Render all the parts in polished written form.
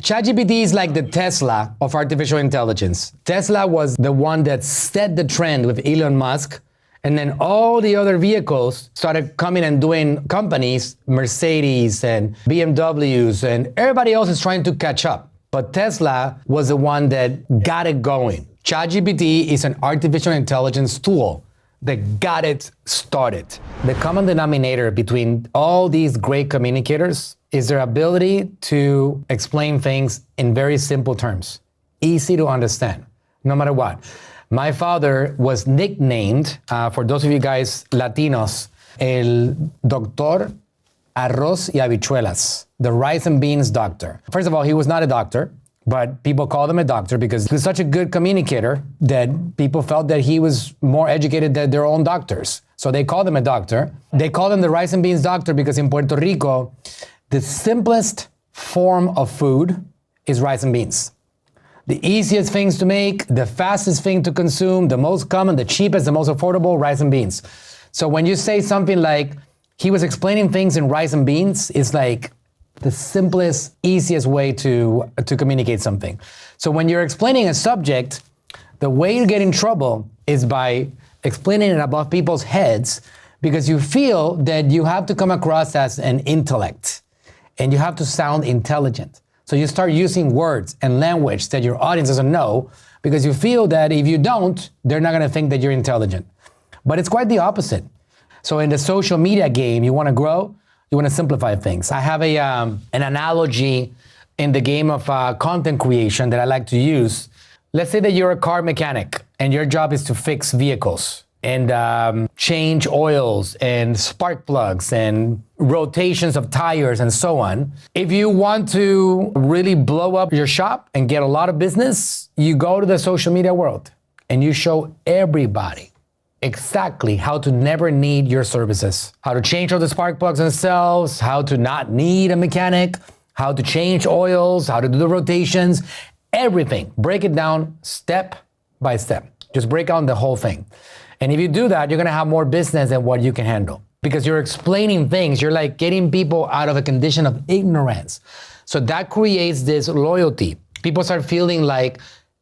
ChatGPT is like the Tesla of artificial intelligence. Tesla was the one that set the trend with Elon Musk, and then all the other vehicles started coming and doing companies, Mercedes and BMWs, and everybody else is trying to catch up. But Tesla was the one that got it going. ChatGPT is an artificial intelligence tool that got it started. The common denominator between all these great communicators is their ability to explain things in very simple terms, easy to understand, no matter what. My father was nicknamed, for those of you guys Latinos, el doctor arroz y habichuelas, the rice and beans doctor. First of all, he was not a doctor, but people called him a doctor because he was such a good communicator that people felt that he was more educated than their own doctors. So they called him a doctor. They called him the rice and beans doctor because in Puerto Rico, the simplest form of food is rice and beans. The easiest things to make, the fastest thing to consume, the most common, the cheapest, the most affordable, rice and beans. So when you say something like, he was explaining things in rice and beans, it's like the simplest, easiest way to communicate something. So when you're explaining a subject, the way you get in trouble is by explaining it above people's heads because you feel that you have to come across as an intellect and you have to sound intelligent. So you start using words and language that your audience doesn't know because you feel that if you don't, they're not gonna think that you're intelligent. But it's quite the opposite. So in the social media game, you wanna grow, you want to simplify things. I have an analogy in the game of content creation that I like to use. Let's say that you're a car mechanic and your job is to fix vehicles and change oils and spark plugs and rotations of tires and so on. If you want to really blow up your shop and get a lot of business, you go to the social media world and you show everybody exactly how to never need your services, how to change all the spark plugs themselves, how to not need a mechanic, how to change oils, how to do the rotations, everything. Break it down step by step. Just break down the whole thing. And if you do that, you're gonna have more business than what you can handle because you're explaining things. You're like getting people out of a condition of ignorance. So that creates this loyalty. People start feeling like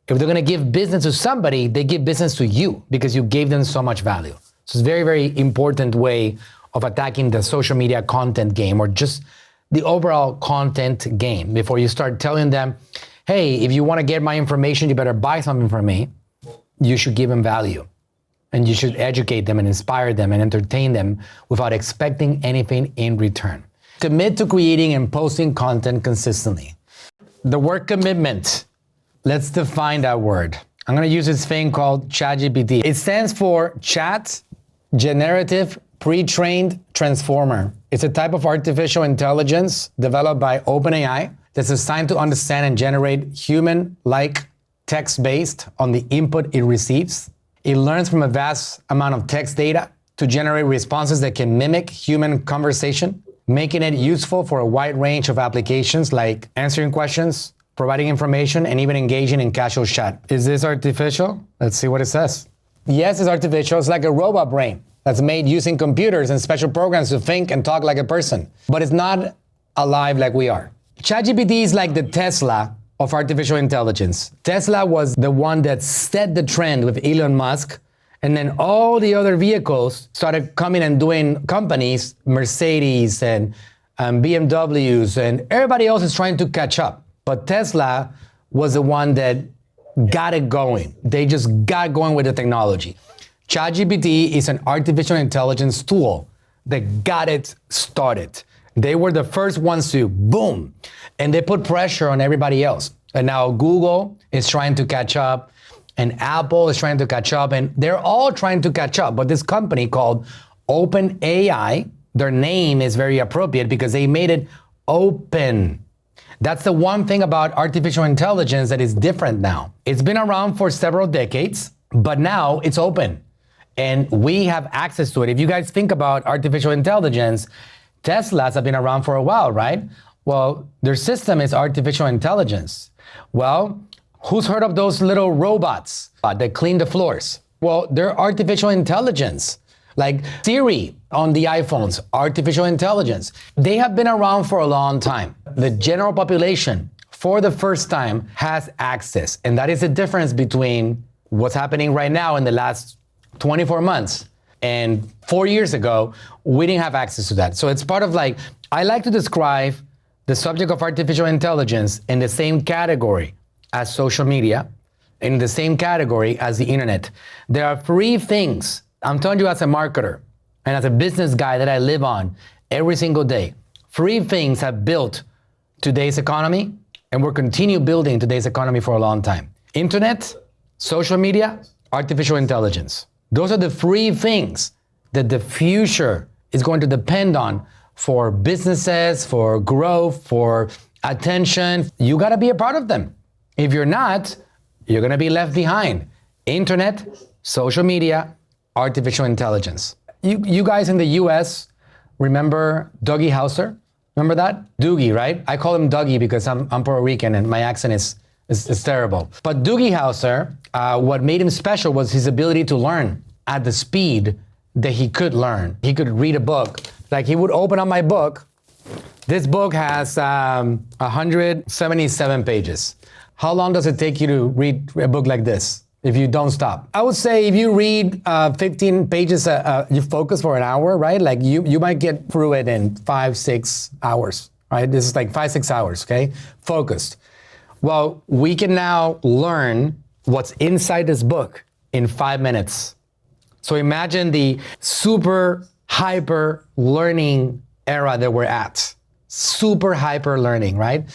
if they're gonna give business to somebody, they give business to you because you gave them so much value. So it's a very, very important way of attacking the social media content game or just the overall content game before you start telling them, hey, if you wanna get my information, you better buy something from me. You should give them value and you should educate them and inspire them and entertain them without expecting anything in return. Commit to creating and posting content consistently. The word commitment. Let's define that word. I'm gonna use this thing called ChatGPT. It stands for Chat Generative Pre-trained Transformer. It's a type of artificial intelligence developed by OpenAI that's designed to understand and generate human-like text based on the input it receives. It learns from a vast amount of text data to generate responses that can mimic human conversation, making it useful for a wide range of applications like answering questions, providing information, and even engaging in casual chat. Is this artificial? Let's see what it says. Yes, it's artificial. It's like a robot brain that's made using computers and special programs to think and talk like a person. But it's not alive like we are. ChatGPT is like the Tesla of artificial intelligence. Tesla was the one that set the trend with Elon Musk, and then all the other vehicles started coming and doing companies, Mercedes and BMWs, and everybody else is trying to catch up. But Tesla was the one that got it going. They just got going with the technology. ChatGPT is an artificial intelligence tool that got it started. They were the first ones to boom, and they put pressure on everybody else. And now Google is trying to catch up, and Apple is trying to catch up, and they're all trying to catch up. But this company called OpenAI, their name is very appropriate because they made it open. That's the one thing about artificial intelligence that is different now. It's been around for several decades, but now it's open and we have access to it. If you guys think about artificial intelligence, Teslas have been around for a while, right? Well, their system is artificial intelligence. Well, who's heard of those little robots that clean the floors? Well, they're artificial intelligence. Like Siri on the iPhones, artificial intelligence. They have been around for a long time. The general population for the first time, has access. And that is the difference between what's happening right now in the last 24 months. And 4 years ago, we didn't have access to that. So it's part of like, I like to describe the subject of artificial intelligence in the same category as social media, in the same category as the internet. There are three things, I'm telling you as a marketer and as a business guy that I live on every single day. Three things have built today's economy and will continue building today's economy for a long time. Internet, social media, artificial intelligence. Those are the three things that the future is going to depend on for businesses, for growth, for attention. You gotta be a part of them. If you're not, you're gonna be left behind. Internet, social media, artificial intelligence. You guys in the US remember Dougie Hauser? Remember that? Doogie, right? I call him Dougie because I'm Puerto Rican and my accent is terrible. But Dougie Hauser, what made him special was his ability to learn at the speed that he could learn. He could read a book. Like he would open up my book. This book has 177 pages. How long does it take you to read a book like this if you don't stop? I would say if you read 15 pages, you focus for an hour, right? Like you might get through it in 5-6 hours, right? This is like 5-6 hours, okay? Focused. Well, we can now learn what's inside this book in 5 minutes. So imagine the super hyper learning era that we're at. Super hyper learning, right?